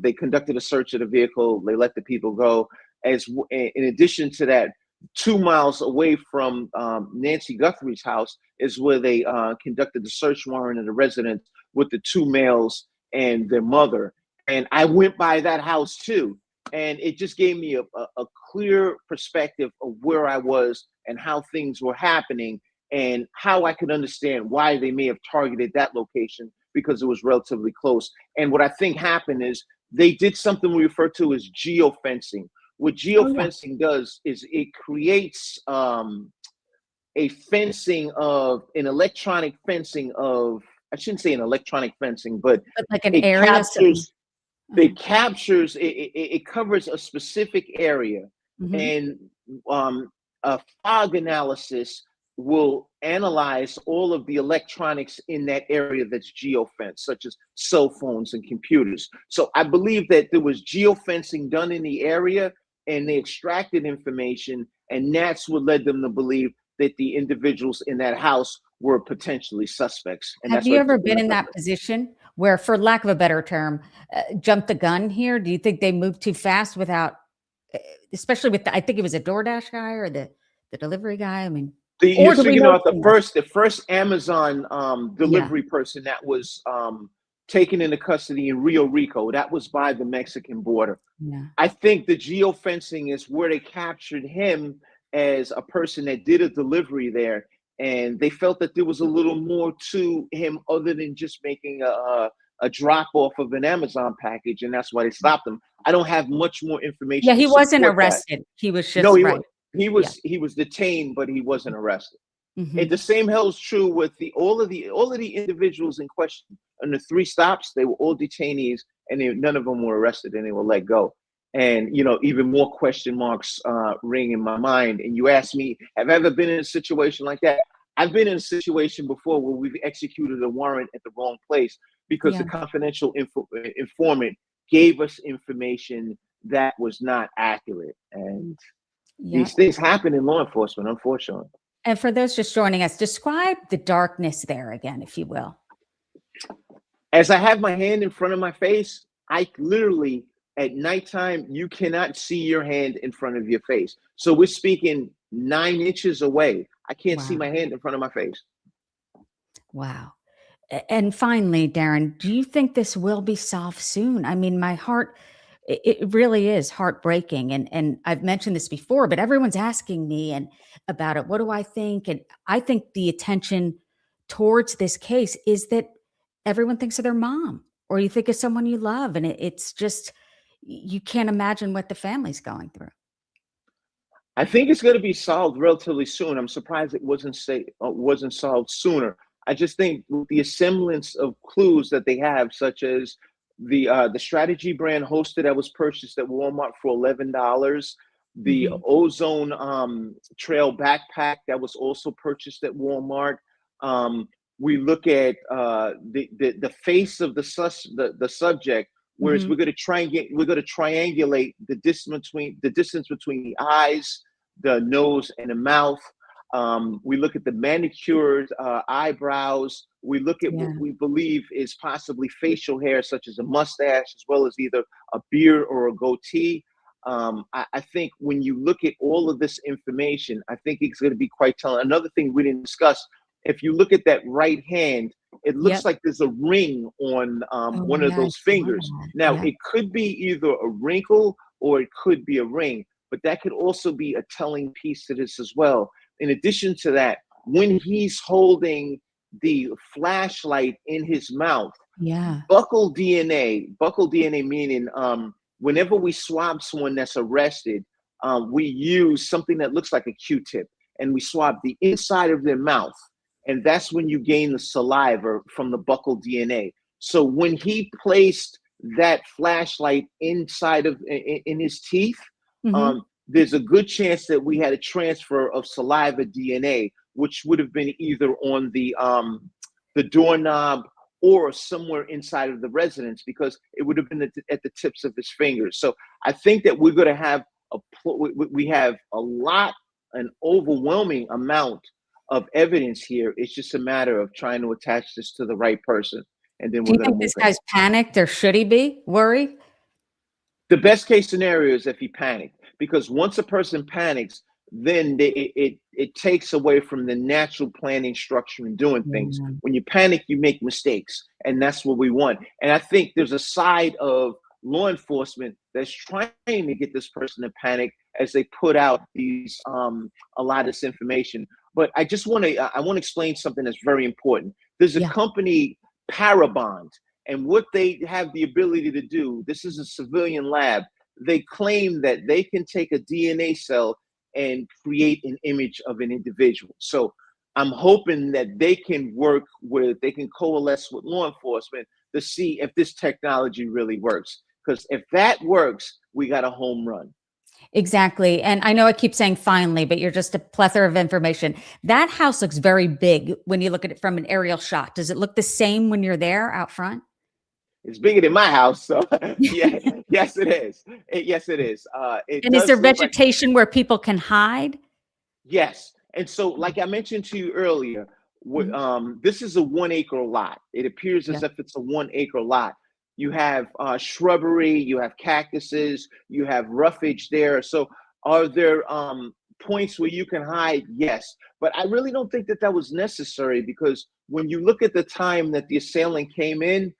they conducted a search of the vehicle. They let the people go. In addition to that, 2 miles away from Nancy Guthrie's house is where they conducted the search warrant in the residence with the two males and their mother. And I went by that house too. And it just gave me a clear perspective of where I was and how things were happening and how I could understand why they may have targeted that location because it was relatively close. And what I think happened is they did something we refer to as geofencing. What geofencing does is it creates a fencing of an electronic fencing of, I shouldn't say an electronic fencing, but like an it area. captures, it captures, it covers a specific area, and a fog analysis will analyze all of the electronics in that area that's geofenced, such as cell phones and computers. So I believe that there was geofencing done in the area, and they extracted information, and that's what led them to believe that the individuals in that house were potentially suspects. And Have you ever been in that position where, for lack of a better term, jumped the gun here? Do you think they moved too fast without, especially with I think it was a DoorDash guy or the delivery guy? I mean, you're speaking about the first Amazon delivery person that was taken into custody in Rio Rico. That was by the Mexican border. Yeah. I think the geofencing is where they captured him as a person that did a delivery there, and they felt that there was a little more to him other than just making a drop off of an Amazon package, and that's why they stopped him. I don't have much more information. Yeah, he wasn't arrested. He was just he was detained, but he wasn't arrested. Mm-hmm. And the same holds true with all of the individuals in question. On the 3 stops, they were all detainees, and none of them were arrested, and they were let go. And even more question marks ring in my mind. And you asked me, have I ever been in a situation like that? I've been in a situation before where we've executed a warrant at the wrong place because the confidential informant gave us information that was not accurate. And these things happen in law enforcement, unfortunately. And for those just joining us, describe the darkness there again, if you will. As I have my hand in front of my face, I literally, at nighttime, you cannot see your hand in front of your face. So we're speaking 9 inches away. I can't see my hand in front of my face. Wow. And finally, Darren, do you think this will be solved soon? I mean, my heart, it really is heartbreaking. And I've mentioned this before, but everyone's asking me about it. What do I think? And I think the attention towards this case is that everyone thinks of their mom, or you think of someone you love. And it's just, you can't imagine what the family's going through. I think it's going to be solved relatively soon. I'm surprised it wasn't solved sooner. I just think the assemblance of clues that they have, such as the strategy brand holster that was purchased at Walmart for $11, the ozone trail backpack that was also purchased at Walmart. We look at the face of the subject, whereas we're going to triangulate the distance between the eyes, the nose, and the mouth. We look at the manicured eyebrows. We look at what we believe is possibly facial hair, such as a mustache, as well as either a beard or a goatee. I think when you look at all of this information, I think it's going to be quite telling. Another thing we didn't discuss, if you look at that right hand, it looks like there's a ring on one of those fingers. Now, it could be either a wrinkle or it could be a ring, but that could also be a telling piece to this as well. In addition to that, when he's holding the flashlight in his mouth, buccal DNA meaning whenever we swab someone that's arrested, we use something that looks like a Q-tip, and we swab the inside of their mouth. And that's when you gain the saliva from the buccal DNA. So when he placed that flashlight inside of in his teeth, there's a good chance that we had a transfer of saliva DNA, which would have been either on the doorknob or somewhere inside of the residence, because it would have been at the tips of his fingers. So I think that we're going to have an overwhelming amount of evidence here. It's just a matter of trying to attach this to the right person. And then do you think this guy's panicked, or should he be worried? The best case scenario is if he panicked, because once a person panics, then it takes away from the natural planning, structure, and doing things. Yeah. When you panic, you make mistakes, and that's what we want. And I think there's a side of law enforcement that's trying to get this person to panic as they put out these a lot of this information. But I want to explain something that's very important. There's a company, Parabond, and what they have the ability to do, this is a civilian lab. They claim that they can take a DNA cell and create an image of an individual. So I'm hoping that they can coalesce with law enforcement to see if this technology really works. Because if that works, we got a home run. Exactly. And I know I keep saying finally, but you're just a plethora of information. That house looks very big when you look at it from an aerial shot. Does it look the same when you're there out front? It's bigger than my house, so yeah, yes, it is. Yes, it is. And is there vegetation where people can hide? Yes, and so like I mentioned to you earlier, this is a 1 acre lot. It appears as if it's a 1 acre lot. You have shrubbery, you have cactuses, you have roughage there. So are there points where you can hide? Yes, but I really don't think that was necessary, because when you look at the time that the assailant came in,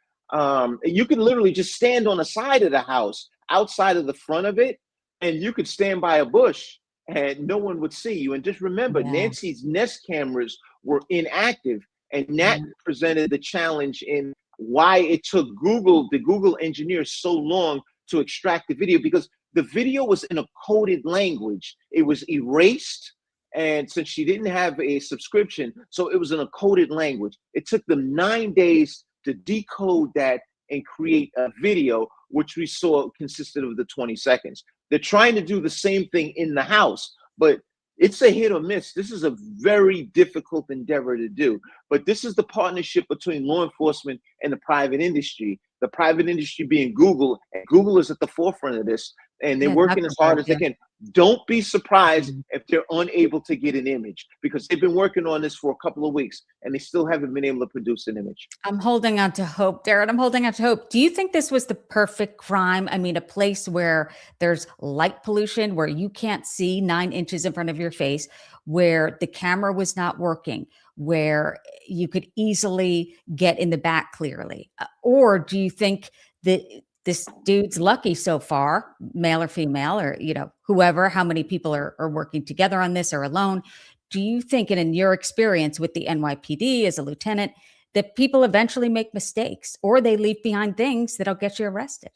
you could literally just stand on the side of the house outside of the front of it, and you could stand by a bush and no one would see you. And just remember, Nancy's Nest cameras were inactive, and that presented the challenge in why it took the Google engineers so long to extract the video, because the video was in a coded language. It was erased, and since she didn't have a subscription, so it was in a coded language. It took them 9 days to decode that and create a video, which we saw consisted of the 20 seconds. They're trying to do the same thing in the house, but it's a hit or miss. This is a very difficult endeavor to do, but this is the partnership between law enforcement and the private industry. The private industry being Google, and Google is at the forefront of this, and they're working as hard as they can. Don't be surprised if they're unable to get an image, because they've been working on this for a couple of weeks and they still haven't been able to produce an image. I'm holding on to hope, Darren. I'm holding on to hope. Do you think this was the perfect crime? I mean, a place where there's light pollution, where you can't see 9 inches in front of your face, where the camera was not working, where you could easily get in the back clearly? Or do you think that this dude's lucky so far, male or female, or, whoever, how many people are working together on this or alone? Do you think, and in your experience with the NYPD as a lieutenant, that people eventually make mistakes, or they leave behind things that'll get you arrested?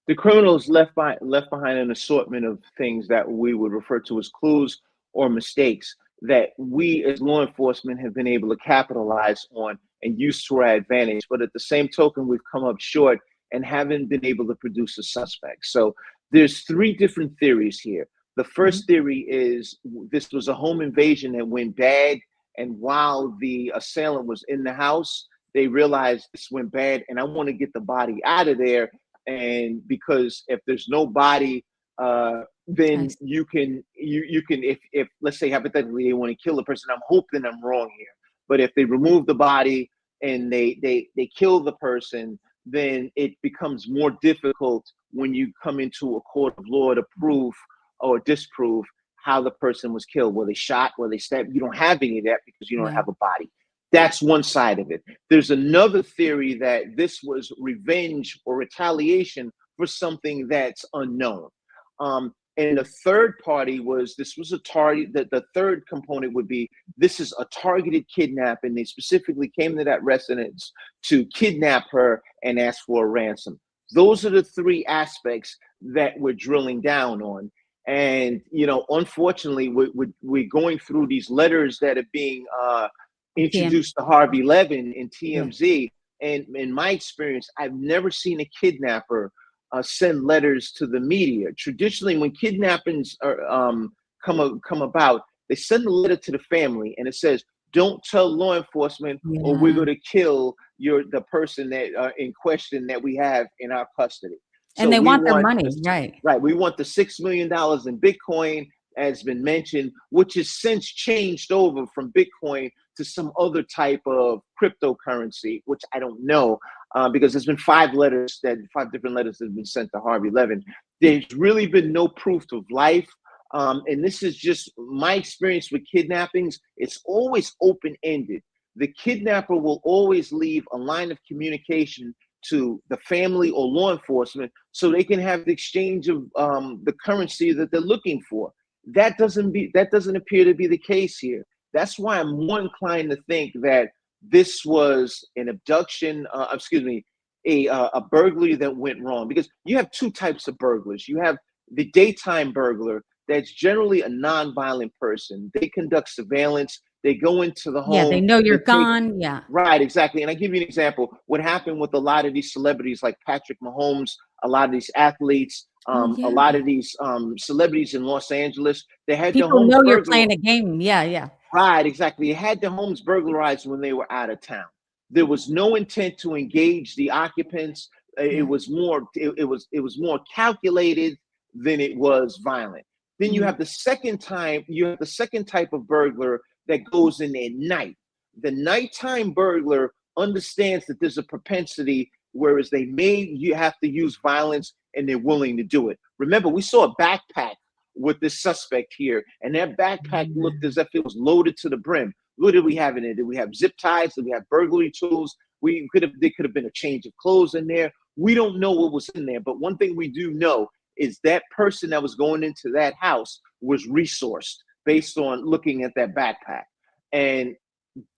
The criminals left behind an assortment of things that we would refer to as clues or mistakes that we as law enforcement have been able to capitalize on and use to our advantage. But at the same token, we've come up short and haven't been able to produce a suspect. So there's 3 different theories here. The first theory is this was a home invasion that went bad, and while the assailant was in the house, they realized this went bad, and I want to get the body out of there. And because if there's no body, then you can if let's say hypothetically they want to kill the person. I'm hoping I'm wrong here, but if they remove the body and they kill the person, then it becomes more difficult when you come into a court of law to prove or disprove how the person was killed. Were they shot? Were they stabbed? You don't have any of that because you don't have a body. That's one side of it. There's another theory that this was revenge or retaliation for something that's unknown. And the third party was, this was a target, that the third component would be, this is a targeted kidnapping. They specifically came to that residence to kidnap her and ask for a ransom. Those are the 3 aspects that we're drilling down on. And, unfortunately, we're going through these letters that are being introduced to Harvey Levin in TMZ. And in my experience, I've never seen a kidnapper send letters to the media. Traditionally, when kidnappings are come about, they send a letter to the family, and it says, "Don't tell law enforcement, or we're going to kill the person that in question that we have in our custody." And so they want their money, right? Right. We want the $6 million in Bitcoin, as been mentioned, which has since changed over from Bitcoin to some other type of cryptocurrency, which I don't know, because there's been 5 different letters that have been sent to Harvey Levin. There's really been no proof of life. and this is just my experience with kidnappings, it's always open-ended. The kidnapper will always leave a line of communication to the family or law enforcement so they can have the exchange of the currency that they're looking for. That doesn't appear to be the case here. That's why I'm more inclined to think that this was an abduction, a burglary that went wrong, because you have two types of burglars. You have the daytime burglar that's generally a non-violent person. They conduct surveillance. They go into the home. Yeah, they know you're gone. Yeah. Right, exactly. And I give you an example. What happened with a lot of these celebrities like Patrick Mahomes, a lot of these athletes, a lot of these celebrities in Los Angeles, they had their People homes know you're playing a game. Yeah, yeah. Right, exactly. They had their homes burglarized when they were out of town. There was no intent to engage the occupants. It was more more calculated than it was violent. Then you have the second type of burglar that goes in at night. The nighttime burglar understands that there's a propensity, whereas you have to use violence and they're willing to do it. Remember, we saw a backpack with this suspect here, and that backpack looked as if it was loaded to the brim. What did we have in it? Did we have zip ties? Did we have burglary tools? There could have been a change of clothes in there. We don't know what was in there, but one thing we do know is that person that was going into that house was resourced based on looking at that backpack. And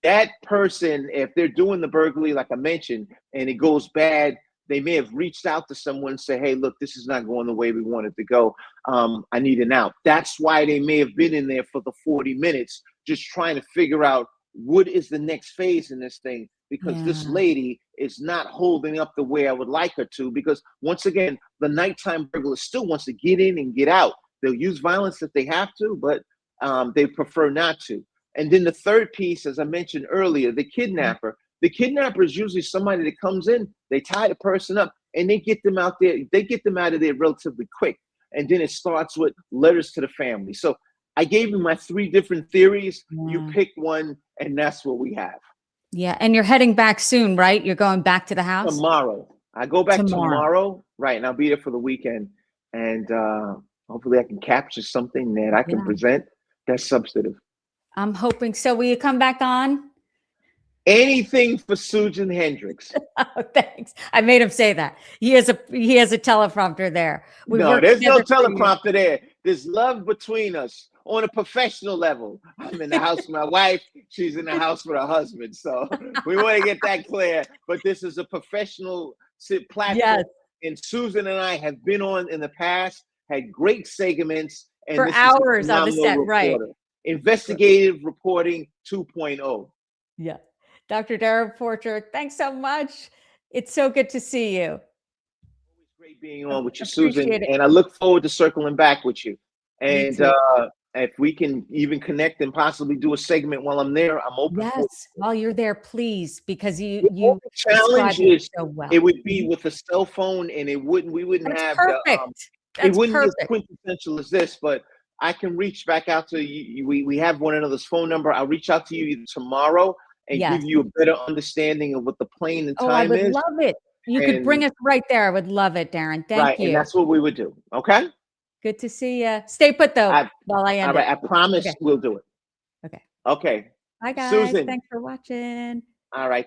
that person, if they're doing the burglary, like I mentioned, and it goes bad, they may have reached out to someone and say, hey, look, this is not going the way we want it to go. I need an out. That's why they may have been in there for the 40 minutes, just trying to figure out what is the next phase in this thing, because this lady is not holding up the way I would like her to, because once again, the nighttime burglar still wants to get in and get out. They'll use violence if they have to, but they prefer not to. And then the third piece, as I mentioned earlier, the kidnapper. The kidnapper is usually somebody that comes in, they tie the person up, and they get them out there. They get them out of there relatively quick. And then it starts with letters to the family. So I gave you my 3 different theories. You pick one, and that's what we have. Yeah, and you're heading back soon, right? You're going back to the house? Tomorrow. I go back tomorrow, right, and I'll be there for the weekend. And hopefully I can capture something that I can present that's substantive. I'm hoping so. Will you come back on? Anything for Susan Hendricks. Oh, thanks. I made him say that. He has a teleprompter there. No, there's no teleprompter there. There's love between us on a professional level. I'm in the house with my wife. She's in the house with her husband. So we want to get that clear. But this is a professional platform. Yes. And Susan and I have been on in the past, had great segments. And for hours on the set, right? Investigative reporting 2.0. Yeah. Dr. Darren Porcher, thanks so much. It's so good to see you. Always great being on with you, Susan. And I look forward to circling back with you. And if we can even connect and possibly do a segment while I'm there, I'm open. Yes, while you're there, please, because you the challenge is so well. It would be with a cell phone, and we wouldn't have perfect. It wouldn't be as quintessential as this, but I can reach back out to you. We have one another's phone number. I'll reach out to you either tomorrow and give you a better understanding of what the plane and time is. I would love it. You could bring us right there. I would love it, Darren. Thank you. And that's what we would do. Okay. Good to see you. Stay put though. While I end. All right. I promise we'll do it. Okay. Okay. Bye guys. Susan. Thanks for watching. All right.